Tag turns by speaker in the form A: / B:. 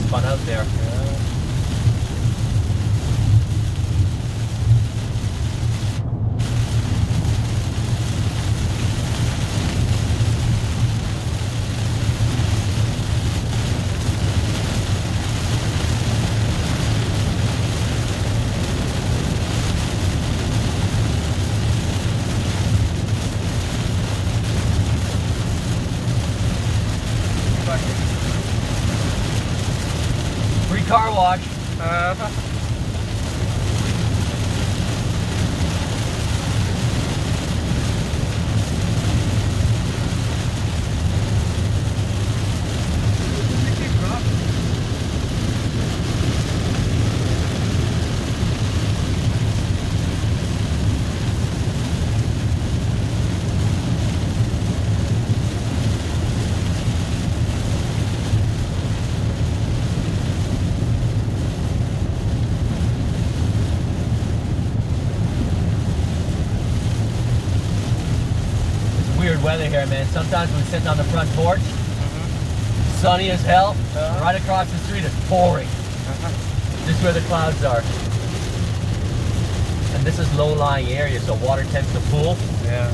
A: spun out there.
B: Yeah.
A: Free car wash. Weird weather here, man. Sometimes we're sitting on the front porch, sunny as hell. Right across the street, it's pouring. Just where the clouds are. And this is low-lying area, so water tends to pool.
B: Yeah.